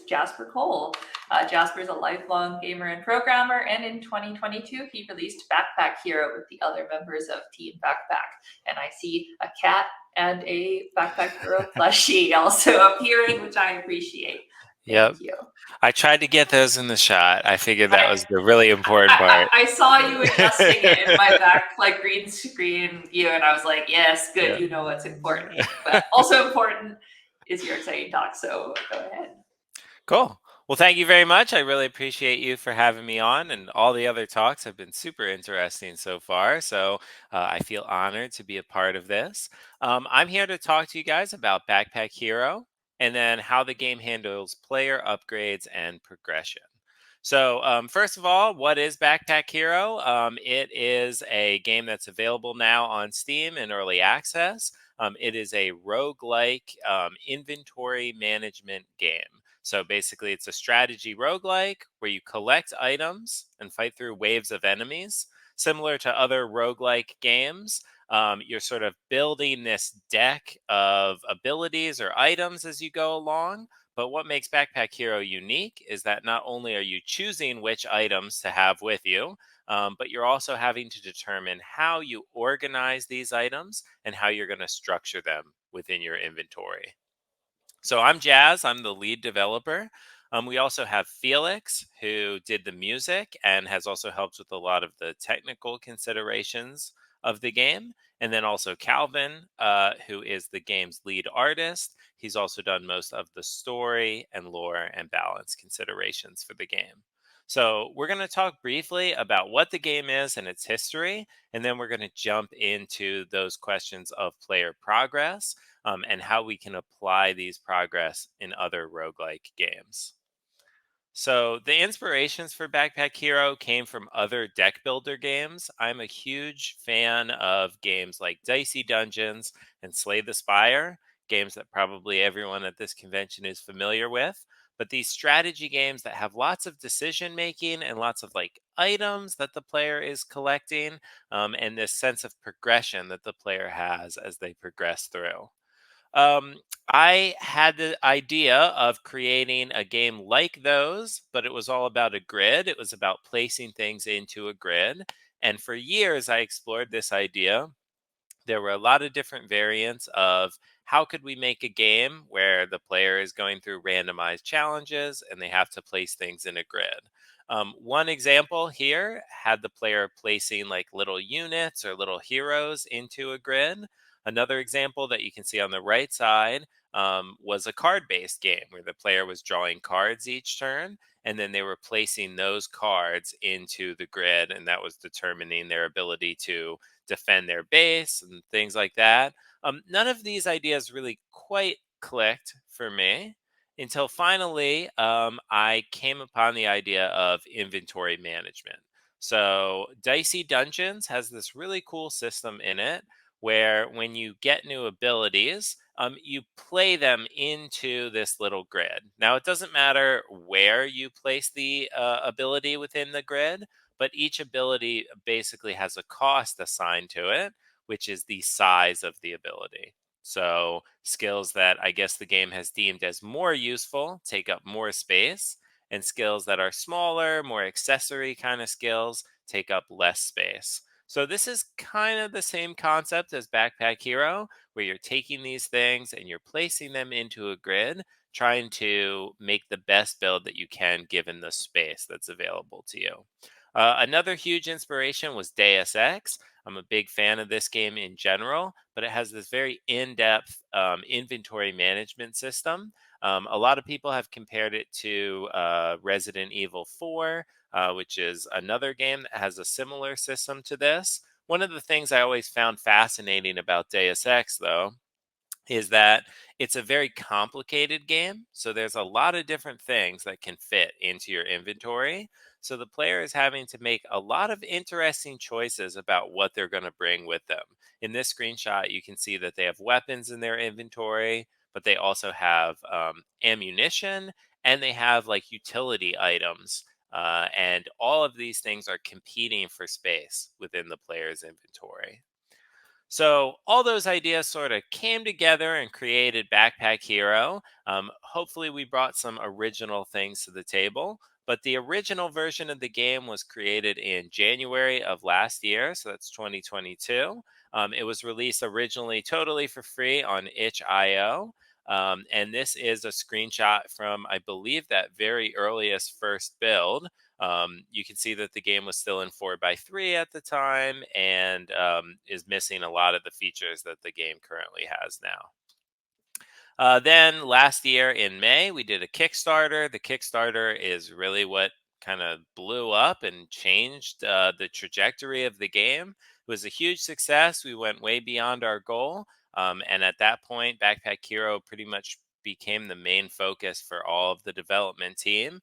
Jasper Cole. Jasper is a lifelong gamer and programmer, and in 2022, he released Backpack Hero with the other members of Team Backpack. And I see a cat and a Backpack Hero plushie also appearing, which I appreciate. Yep. Thank you. I tried to get those in the shot. I figured that was the really important part. I saw you adjusting it in my back, like green screen view, and I was like, yes, good, Yeah. you know what's important. But also important is your exciting talk, so go ahead. Cool. Well, thank you very much. I really appreciate you for having me on, and all the other talks have been super interesting so far. So I feel honored to be a part of this. I'm here to talk to you guys about Backpack Hero and then how the game handles player upgrades and progression. So, first of all, what is Backpack Hero? It is a game that's available now on Steam in early access. It is a roguelike inventory management game. So basically, it's a strategy roguelike where you collect items and fight through waves of enemies. Similar to other roguelike games, you're sort of building this deck of abilities or items as you go along. But what makes Backpack Hero unique is that not only are you choosing which items to have with you, but you're also having to determine how you organize these items and how you're going to structure them within your inventory. So I'm Jazz, I'm the lead developer. We also have Felix, who did the music and has also helped with a lot of the technical considerations of the game. And then also Calvin, who is the game's lead artist. He's also done most of the story and lore and balance considerations for the game. So we're going to talk briefly about what the game is and its history, and then we're going to jump into those questions of player progress and how we can apply these progress in other roguelike games. So the inspirations for Backpack Hero came from other deck builder games. I'm a huge fan of games like Dicey Dungeons and Slay the Spire, games that probably everyone at this convention is familiar with. But these strategy games that have lots of decision making and lots of like items that the player is collecting, and this sense of progression that the player has as they progress through. Um, I had the idea of creating a game like those, but it was all about a grid. It was about placing things into a grid. And for years, I explored this idea. There were a lot of different variants of how could we make a game where the player is going through randomized challenges and they have to place things in a grid. One example here had the player placing like little units or little heroes into a grid. Another example that you can see on the right side was a card-based game where the player was drawing cards each turn, and then they were placing those cards into the grid, and that was determining their ability to defend their base and things like that. None of these ideas really quite clicked for me until finally I came upon the idea of inventory management. So, Dicey Dungeons has this really cool system in it where when you get new abilities, you play them into this little grid. Now, it doesn't matter where you place the ability within the grid, but each ability basically has a cost assigned to it, which is the size of the ability. So, skills that I guess the game has deemed as more useful take up more space, and skills that are smaller, more accessory kind of skills take up less space. So, this is kind of the same concept as Backpack Hero, where you're taking these things and you're placing them into a grid, trying to make the best build that you can given the space that's available to you. Another huge inspiration was Deus Ex. I'm a big fan of this game in general, but it has this very in depth inventory management system. A lot of people have compared it to Resident Evil 4, which is another game that has a similar system to this. One of the things I always found fascinating about Deus Ex, though, is that it's a very complicated game. So there's a lot of different things that can fit into your inventory. So the player is having to make a lot of interesting choices about what they're going to bring with them. In this screenshot, you can see that they have weapons in their inventory, but they also have ammunition and they have like utility items. And all of these things are competing for space within the player's inventory. So all those ideas sort of came together and created Backpack Hero. Hopefully, we brought some original things to the table. But the original version of the game was created in January of last year, so that's 2022. It was released originally totally for free on itch.io. And this is a screenshot from, I believe, that very earliest first build. You can see that the game was still in 4x3 at the time and is missing a lot of the features that the game currently has now. Then last year in May, we did a Kickstarter. The Kickstarter is really what kind of blew up and changed the trajectory of the game. It was a huge success. We went way beyond our goal. And at that point, Backpack Hero pretty much became the main focus for all of the development team.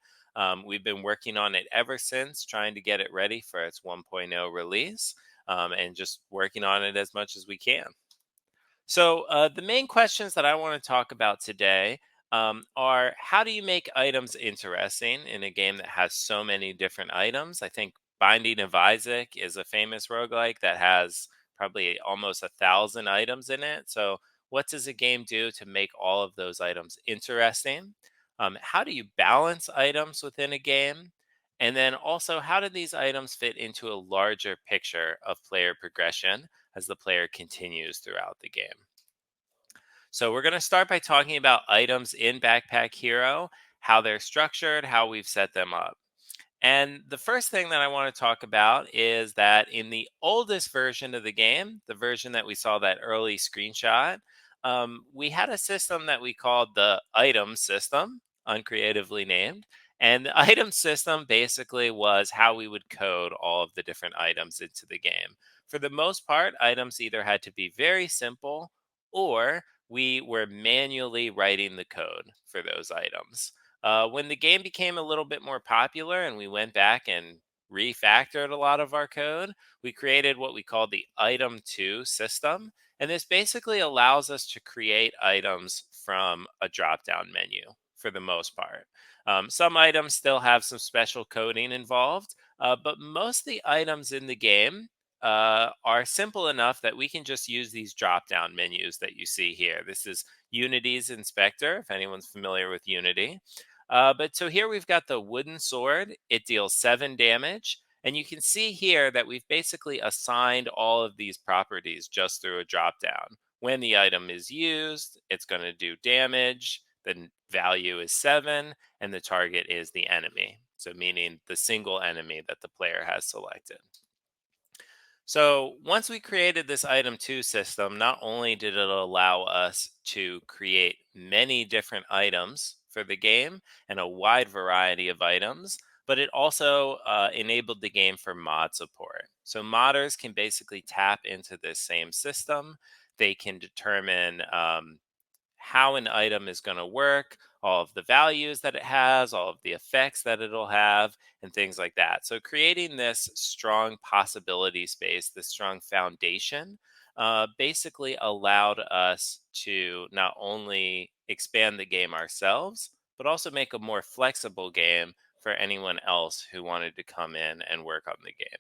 We've been working on it ever since, trying to get it ready for its 1.0 release and just working on it as much as we can. So, the main questions that I want to talk about today are how do you make items interesting in a game that has so many different items? I think Binding of Isaac is a famous roguelike that has probably almost 1,000 items in it. So, what does a game do to make all of those items interesting? How do you balance items within a game? And then also, how do these items fit into a larger picture of player progression as the player continues throughout the game? So we're going to start by talking about items in Backpack Hero, how they're structured, how we've set them up. And the first thing that I want to talk about is that in the oldest version of the game, the version that we saw that early screenshot, we had a system that we called the item system, uncreatively named. And the item system basically was how we would code all of the different items into the game. For the most part, items either had to be very simple or we were manually writing the code for those items. When the game became a little bit more popular and we went back and refactored a lot of our code, we created what we call the item to system. And this basically allows us to create items from a drop down menu for the most part. Some items still have some special coding involved, but most of the items in the game are simple enough that we can just use these drop down menus that you see here. This is Unity's inspector, if anyone's familiar with Unity. But so here we've got the wooden sword. It deals 7 damage. And you can see here that we've basically assigned all of these properties just through a drop down. When the item is used, it's going to do damage. The value is 7, and the target is the enemy. So, meaning the single enemy that the player has selected. So once we created this item to system, not only did it allow us to create many different items for the game and a wide variety of items, but it also enabled the game for mod support. So modders can basically tap into this same system. They can determine how an item is going to work, all of the values that it has, all of the effects that it'll have, and things like that. So, creating this strong possibility space, this strong foundation, basically allowed us to not only expand the game ourselves, but also make a more flexible game for anyone else who wanted to come in and work on the game.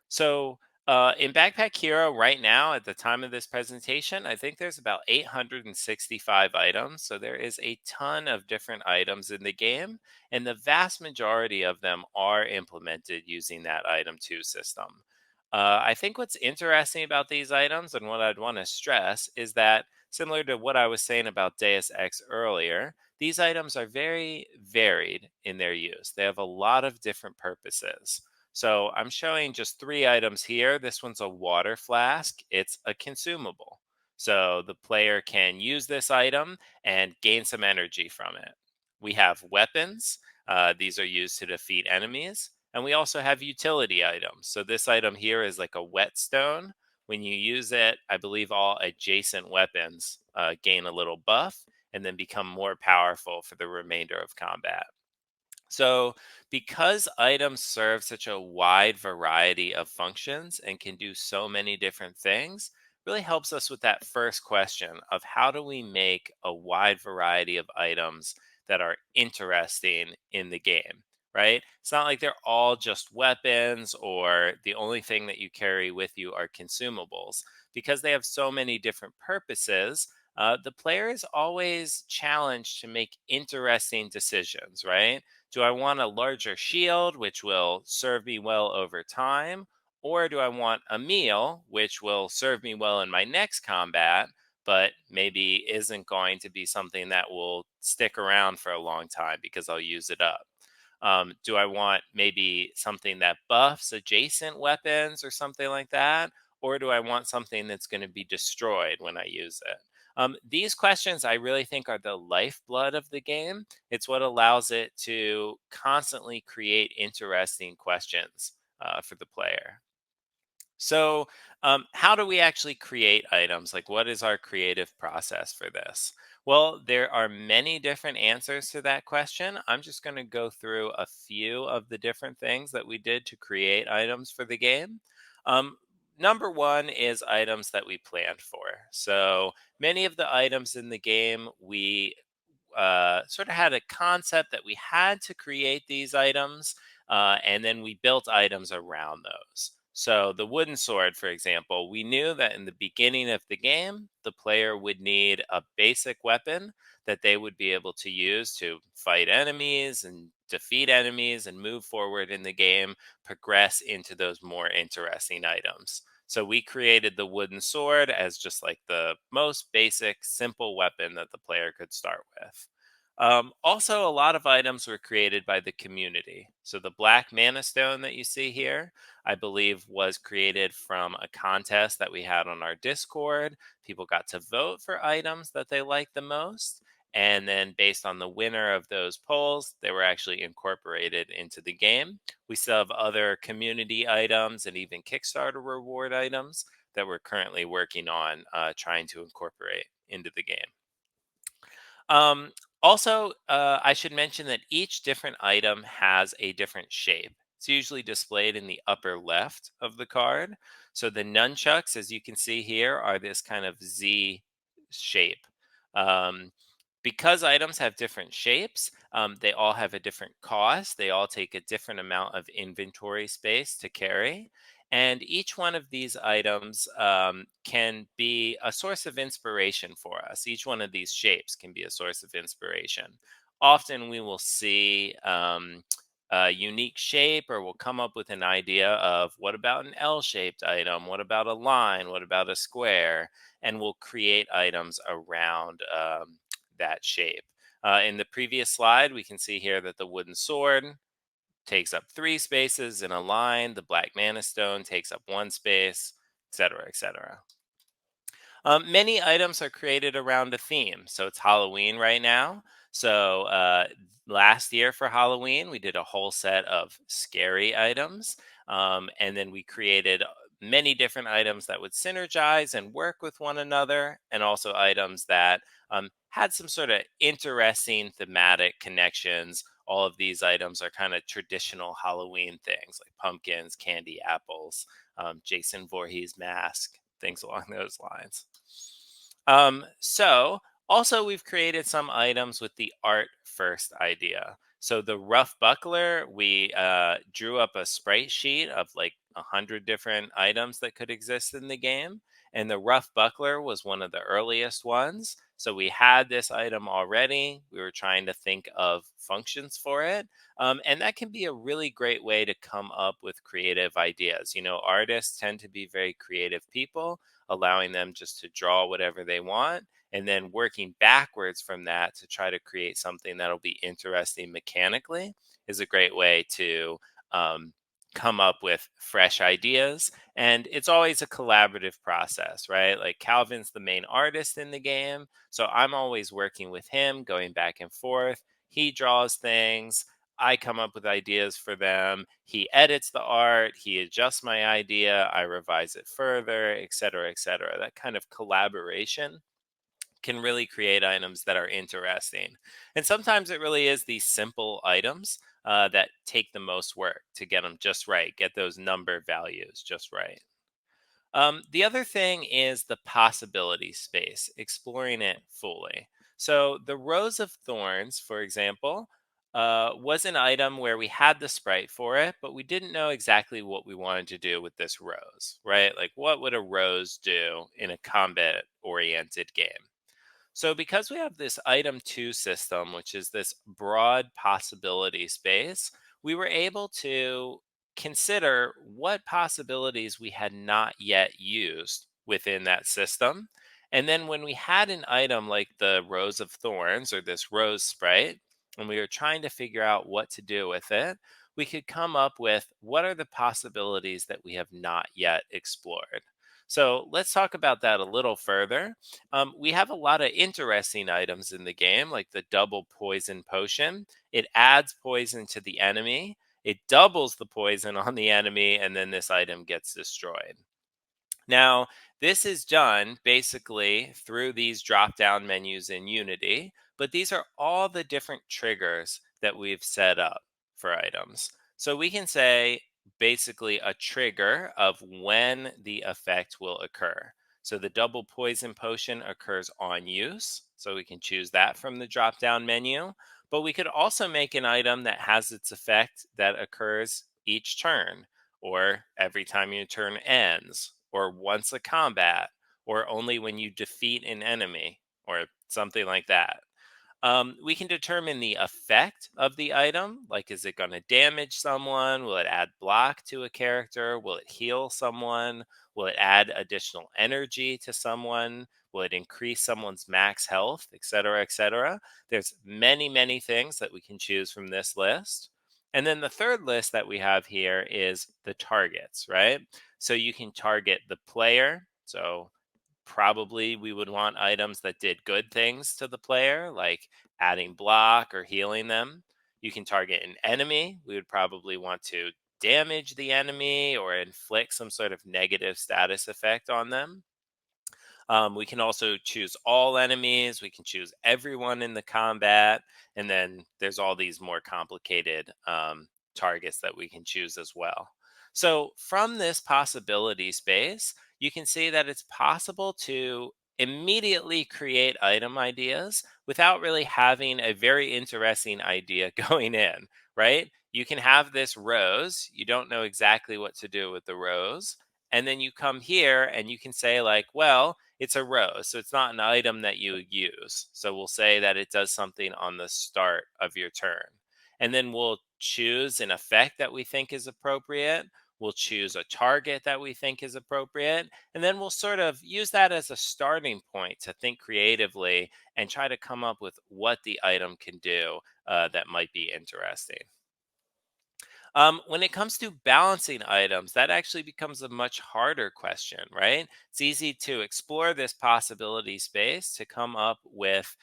So, in Backpack Hero right now, at the time of this presentation, I think there's about 865 items. So there is a ton of different items in the game, and the vast majority of them are implemented using that item to system. I think what's interesting about these items and what I'd want to stress is that, similar to what I was saying about Deus Ex earlier, these items are very varied in their use. They have a lot of different purposes. So I'm showing just 3 items here. This one's a water flask. It's a consumable. So the player can use this item and gain some energy from it. We have weapons. These are used to defeat enemies. And we also have utility items. So this item here is like a whetstone. When you use it, I believe all adjacent weapons gain a little buff and then become more powerful for the remainder of combat. So, because items serve such a wide variety of functions and can do so many different things, really helps us with that first question of how do we make a wide variety of items that are interesting in the game? right? It's not like they're all just weapons or the only thing that you carry with you are consumables. Because they have so many different purposes, the player is always challenged to make interesting decisions, right? Do I want a larger shield, which will serve me well over time? Or do I want a meal, which will serve me well in my next combat, but maybe isn't going to be something that will stick around for a long time because I'll use it up? Do I want maybe something that buffs adjacent weapons or something like that? Or do I want something that's going to be destroyed when I use it? These questions I really think are the lifeblood of the game. It's what allows it to constantly create interesting questions for the player. So, how do we actually create items? Like, what is our creative process for this? Well, there are many different answers to that question. I'm just going to go through a few of the different things that we did to create items for the game. Um, Number one is items that we planned for. So, many of the items in the game, we sort of had a concept that we had to create these items, and then we built items around those. So, the wooden sword, for example, we knew that in the beginning of the game, the player would need a basic weapon that they would be able to use to fight enemies and defeat enemies and move forward in the game, progress into those more interesting items. So we created the wooden sword as just like the most basic, simple weapon that the player could start with. Also, a lot of items were created by the community. So the black mana stone that you see here, I believe, was created from a contest that we had on our Discord. People got to vote for items that they liked the most. And then, based on the winner of those polls, they were actually incorporated into the game. We still have other community items and even Kickstarter reward items that we're currently working on trying to incorporate into the game. Um, Also, I should mention that each different item has a different shape. It's usually displayed in the upper left of the card. So the nunchucks, as you can see here, are this kind of Z shape. Um, because items have different shapes, they all have a different cost. They all take a different amount of inventory space to carry. And each one of these items can be a source of inspiration for us. Each one of these shapes can be a source of inspiration. Often we will see a unique shape, or we'll come up with an idea of what about an L shaped item? What about a line? What about a square? And we'll create items around that shape. In the previous slide, we can see here that the wooden sword takes up 3 spaces in a line. The black mana stone takes up 1 space, etc., etc. Many items are created around a theme. So it's Halloween right now. So last year for Halloween, we did a whole set of scary items. And then we created many different items that would synergize and work with one another, and also items that had some sort of interesting thematic connections. All of these items are kind of traditional Halloween things like pumpkins, candy apples, Jason Voorhees mask, things along those lines. So also we've created some items with the art first idea. So the Ruff Buckler, we drew up a sprite sheet of like 100 different items that could exist in the game. And the Ruff Buckler was one of the earliest ones. So we had this item already. We were trying to think of functions for it. And that can be a really great way to come up with creative ideas. You know, artists tend to be very creative people, allowing them just to draw whatever they want, and then working backwards from that to try to create something that'll be interesting mechanically is a great way to um, come up with fresh ideas. And it's always a collaborative process, right? Like Calvin's the main artist in the game, so I'm always working with him, going back and forth. He draws things, I come up with ideas for them. He edits the art, he adjusts my idea, I revise it further, et cetera, et cetera. That kind of collaboration can really create items that are interesting. And sometimes it really is these simple items that take the most work to get them just right, get those number values just right. The other thing is the possibility space, exploring it fully. So the Rose of Thorns, for example, was an item where we had the sprite for it, but we didn't know exactly what we wanted to do with this rose, right? Like, what would a rose do in a combat oriented game? So, because we have this item two system, which is this broad possibility space, we were able to consider what possibilities we had not yet used within that system. And then, when we had an item like the Rose of Thorns or this rose sprite, and we were trying to figure out what to do with it, we could come up with what are the possibilities that we have not yet explored. So, let's talk about that a little further. We have a lot of interesting items in the game, like the double poison potion. It adds poison to the enemy, it doubles the poison on the enemy, and then this item gets destroyed. Now, this is done basically through these drop down menus in Unity, but these are all the different triggers that we've set up for items. So we can say basically a trigger of when the effect will occur. So the double poison potion occurs on use. So we can choose that from the drop down menu. But we could also make an item that has its effect that occurs each turn, or every time your turn ends, or once a combat, or only when you defeat an enemy, or something like that. We can determine the effect of the item, like is it going to damage someone? Will it add block to a character? Will it heal someone? Will it add additional energy to someone? Will it increase someone's max health, etc., etc.? There's many, many things that we can choose from this list. And then the third list that we have here is the targets, right? So you can target the player. So probably we would want items that did good things to the player, like adding block or healing them. You can target an enemy. We would probably want to damage the enemy or inflict some sort of negative status effect on them. We can also choose all enemies. We can choose everyone in the combat. And then there's all these more complicated targets that we can choose as well. So, from this possibility space, you can see that it's possible to immediately create item ideas without really having a very interesting idea going in, right? You can have this rose. You don't know exactly what to do with the rose. And then you come here and you can say, like, well, it's a rose, so it's not an item that you use. So we'll say that it does something on the start of your turn. And then we'll choose an effect that we think is appropriate. We'll choose a target that we think is appropriate. And then we'll sort of use that as a starting point to think creatively and try to come up with what the item can do that might be interesting. When it comes to balancing items, that actually becomes a much harder question, right? It's easy to explore this possibility space to come up with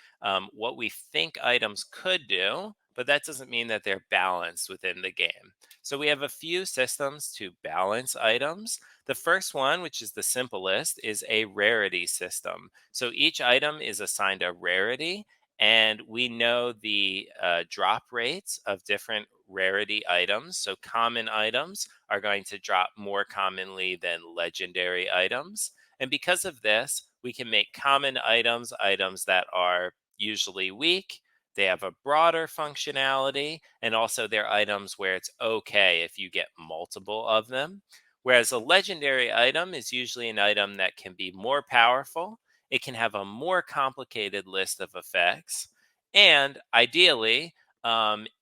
what we think items could do, but that doesn't mean that they're balanced within the game. So we have a few systems to balance items. The first one, which is the simplest, is a rarity system. So each item is assigned a rarity, and we know the drop rates of different rarity items. So common items are going to drop more commonly than legendary items. And because of this, we can make common items items that are usually weak. They have a broader functionality, and also they're items where it's okay if you get multiple of them. Whereas a legendary item is usually an item that can be more powerful, it can have a more complicated list of effects, and ideally,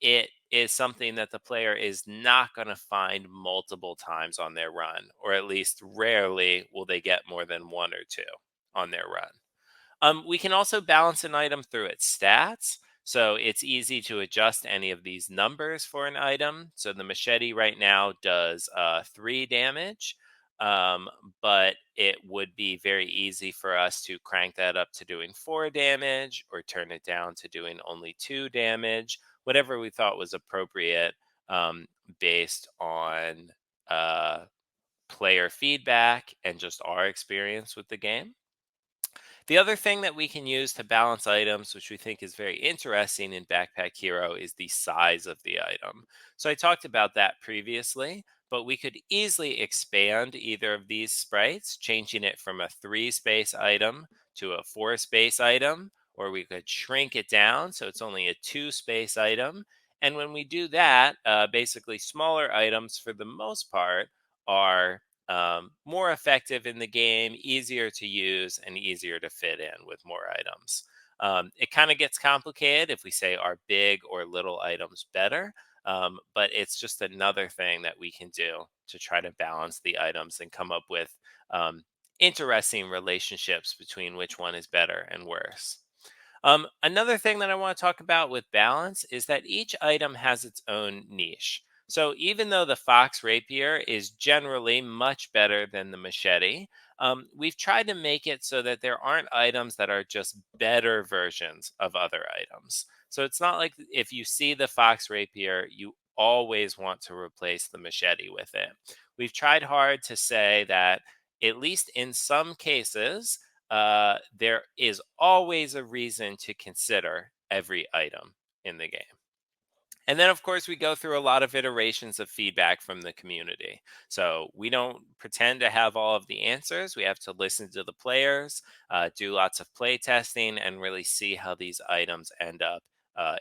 it is something that the player is not going to find multiple times on their run, or at least rarely will they get more than one or two on their run. We can also balance an item through its stats. So it's easy to adjust any of these numbers for an item. So the machete right now does 3 damage, um, but it would be very easy for us to crank that up to doing 4 damage or turn it down to doing only 2 damage, whatever we thought was appropriate based on uh, player feedback and just our experience with the game. The other thing that we can use to balance items, which we think is very interesting in Backpack Hero, is the size of the item. So I talked about that previously, but we could easily expand either of these sprites, changing it from a 3 space item to a 4 space item, or we could shrink it down so it's only a 2 space item. And when we do that, basically smaller items for the most part are more effective in the game, easier to use, and easier to fit in with more items. It kind of gets complicated if we say are big or little items better, but it's just another thing that we can do to try to balance the items and come up with interesting relationships between which one is better and worse. Another thing that I want to talk about with balance is that each item has its own niche. So even though the fox rapier is generally much better than the machete, we've tried to make it so that there aren't items that are just better versions of other items. So it's not like if you see the fox rapier, you always want to replace the machete with it. We've tried hard to say that, at least in some cases, there is always a reason to consider every item in the game. And then, of course, we go through a lot of iterations of feedback from the community. So we don't pretend to have all of the answers. We have to listen to the players, do lots of play testing, and really see how these items end up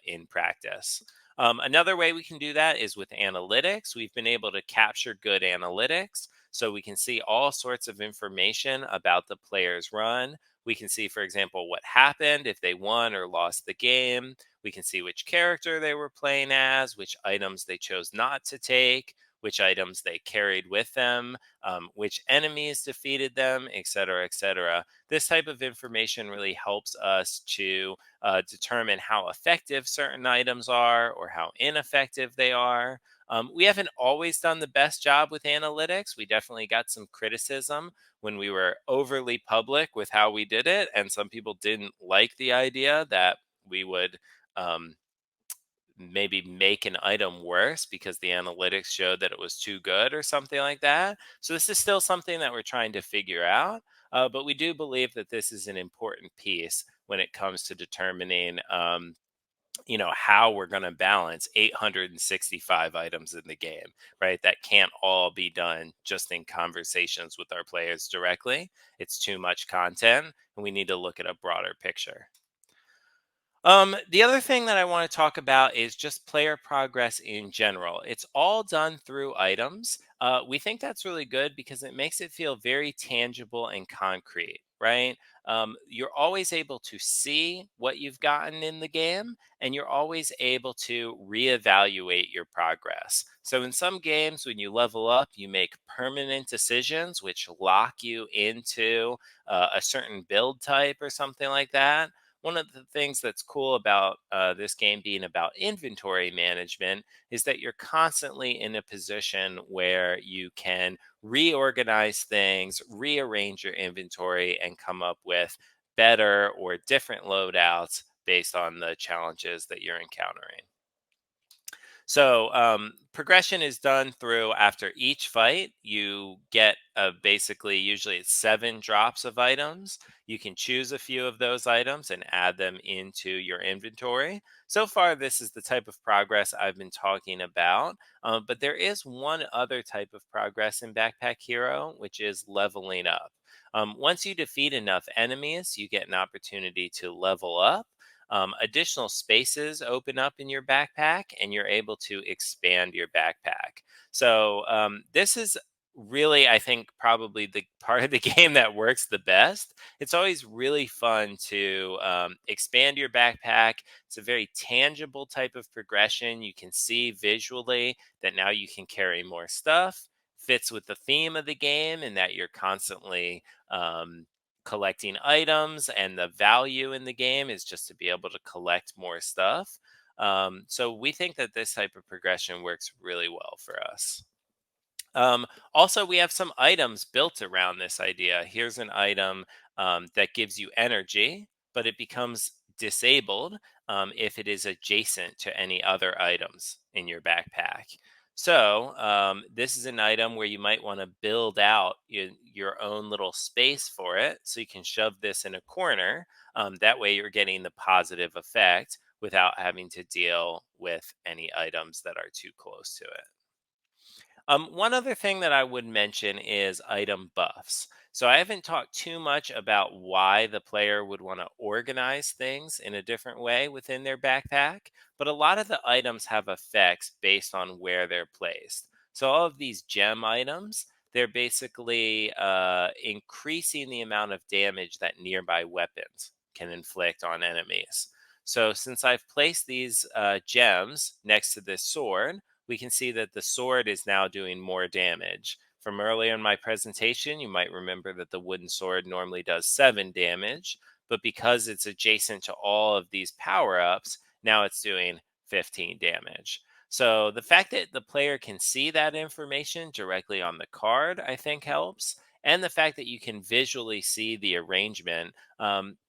in practice. Another way we can do that is with analytics. We've been able to capture good analytics. So we can see all sorts of information about the player's run. We can see, for example, what happened if they won or lost the game. We can see which character they were playing as, which items they chose not to take, which items they carried with them, which enemies defeated them, et cetera, et cetera. This type of information really helps us to determine how effective certain items are or how ineffective they are. We haven't always done the best job with analytics. We definitely got some criticism when we were overly public with how we did it, and some people didn't like the idea that we would um, maybe make an item worse because the analytics showed that it was too good or something like that. So this is still something that we're trying to figure out, but we do believe that this is an important piece when it comes to determining how we're going to balance 865 items in the game, right? That can't all be done just in conversations with our players directly. It's too much content, and we need to look at a broader picture. The other thing that I want to talk about is just player progress in general. It's all done through items. We think that's really good because it makes it feel very tangible and concrete, right? You're always able to see what you've gotten in the game, and you're always able to reevaluate your progress. So, in some games, when you level up, you make permanent decisions which lock you into a certain build type or something like that. One of the things that's cool about this game being about inventory management is that you're constantly in a position where you can reorganize things, rearrange your inventory, and come up with better or different loadouts based on the challenges that you're encountering. So progression is done through after each fight. You get basically, usually it's 7 drops of items. You can choose a few of those items and add them into your inventory. So far, this is the type of progress I've been talking about. But there is one other type of progress in Backpack Hero, which is leveling up. Once you defeat enough enemies, you get an opportunity to level up. Additional spaces open up in your backpack, and you're able to expand your backpack. So this is really, I think, probably the part of the game that works the best. It's always really fun to expand your backpack. It's a very tangible type of progression. You can see visually that now you can carry more stuff. Fits with the theme of the game, and that you're constantly collecting items, and the value in the game is just to be able to collect more stuff. So we think that this type of progression works really well for us. Also, we have some items built around this idea. Here's an item that gives you energy, but it becomes disabled if it is adjacent to any other items in your backpack. So, this is an item where you might want to build out your own little space for it. So, you can shove this in a corner. That way, you're getting the positive effect without having to deal with any items that are too close to it. One other thing that I would mention is item buffs. So I haven't talked too much about why the player would want to organize things in a different way within their backpack, but a lot of the items have effects based on where they're placed. So all of these gem items, they're basically increasing the amount of damage that nearby weapons can inflict on enemies. So since I've placed these gems next to this sword, we can see that the sword is now doing more damage. From earlier in my presentation, you might remember that the wooden sword normally does 7 damage, but because it's adjacent to all of these power ups, now it's doing 15 damage. So the fact that the player can see that information directly on the card, I think helps. And the fact that you can visually see the arrangement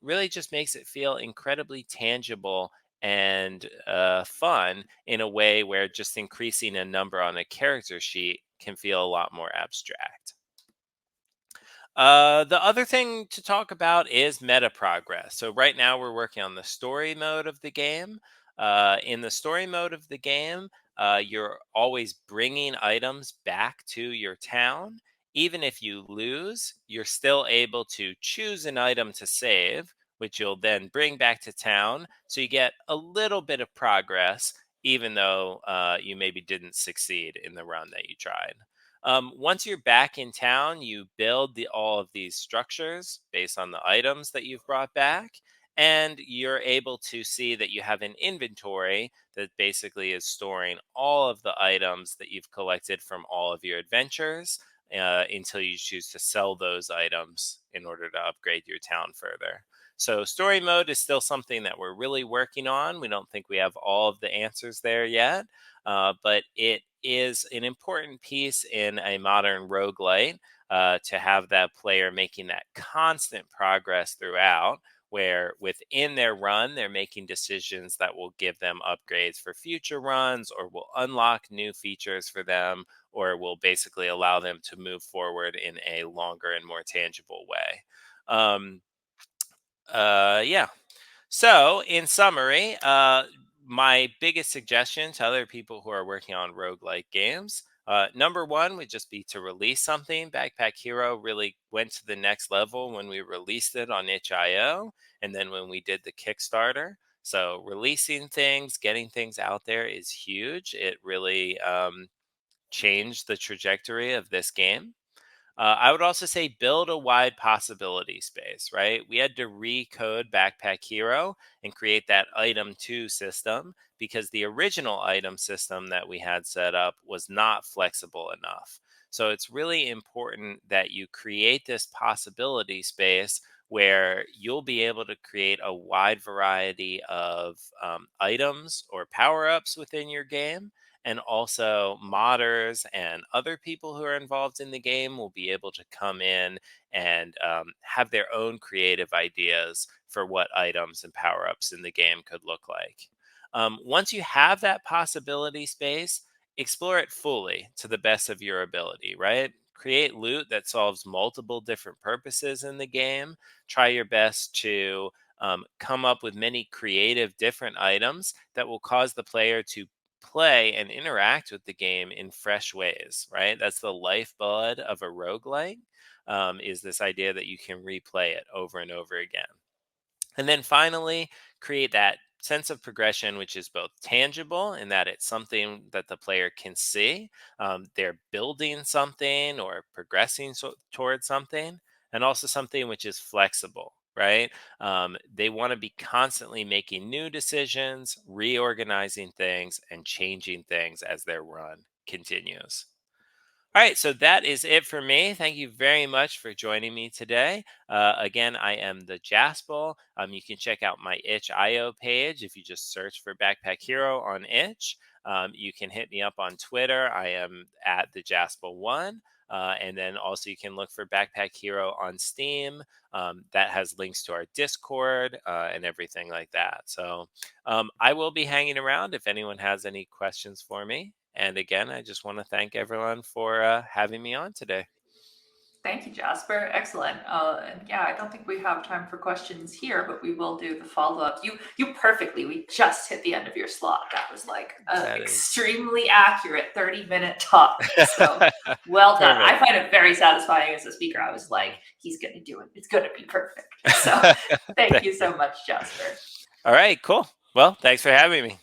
really just makes it feel incredibly tangible and fun in a way where just increasing a number on a character sheet can feel a lot more abstract. The other thing to talk about is meta progress. So right now we're working on the story mode of the game. In the story mode of the game, you're always bringing items back to your town. Even if you lose, you're still able to choose an item to save, which you'll then bring back to town. So you get a little bit of progress, even though you maybe didn't succeed in the run that you tried. Once you're back in town, you build all of these structures based on the items that you've brought back, and you're able to see that you have an inventory that basically is storing all of the items that you've collected from all of your adventures until you choose to sell those items in order to upgrade your town further. So, story mode is still something that we're really working on. We don't think we have all of the answers there yet, but it is an important piece in a modern roguelite to have that player making that constant progress throughout, where within their run, they're making decisions that will give them upgrades for future runs or will unlock new features for them or will basically allow them to move forward in a longer and more tangible way. Um, yeah. So, in summary, my biggest suggestion to other people who are working on roguelike games, number one would just be to release something. Backpack Hero really went to the next level when we released it on itch.io and then when we did the Kickstarter. So, releasing things, getting things out there is huge. It really changed the trajectory of this game. I would also say build a wide possibility space, right? We had to recode Backpack Hero and create that item 2 system because the original item system that we had set up was not flexible enough. So it's really important that you create this possibility space where you'll be able to create a wide variety of items or power ups within your game, and also modders and other people who are involved in the game will be able to come in and have their own creative ideas for what items and power ups in the game could look like. Once you have that possibility space, explore it fully to the best of your ability, right? Create loot that solves multiple different purposes in the game. Try your best to come up with many creative different items that will cause the player to play and interact with the game in fresh ways, right? That's the lifeblood of a roguelike, is this idea that you can replay it over and over again. And then finally, create that sense of progression, which is both tangible in that it's something that the player can see. They're building something or progressing towards something, and also something which is flexible, right? They want to be constantly making new decisions, reorganizing things, and changing things as their run continues. All right, so that is it for me. Thank you very much for joining me today. Again, I am the Jasper. You can check out my itch.io page if you just search for Backpack Hero on itch. You can hit me up on Twitter. I am at the Jasper1. And then also you can look for Backpack Hero on Steam. That has links to our Discord and everything like that. So I will be hanging around if anyone has any questions for me. And again, I just want to thank everyone for having me on today. Thank you, Jasper. Excellent. And yeah, I don't think we have time for questions here, but we will do the follow-up. You perfectly. We just hit the end of your slot. That was like an That is extremely accurate 30-minute talk. So well done. I perfect. find it very satisfying as a speaker. I was like, he's going to do it. It's going to be perfect. So thank Thank you you. so much, Jasper. All right, cool. Well, thanks for having me.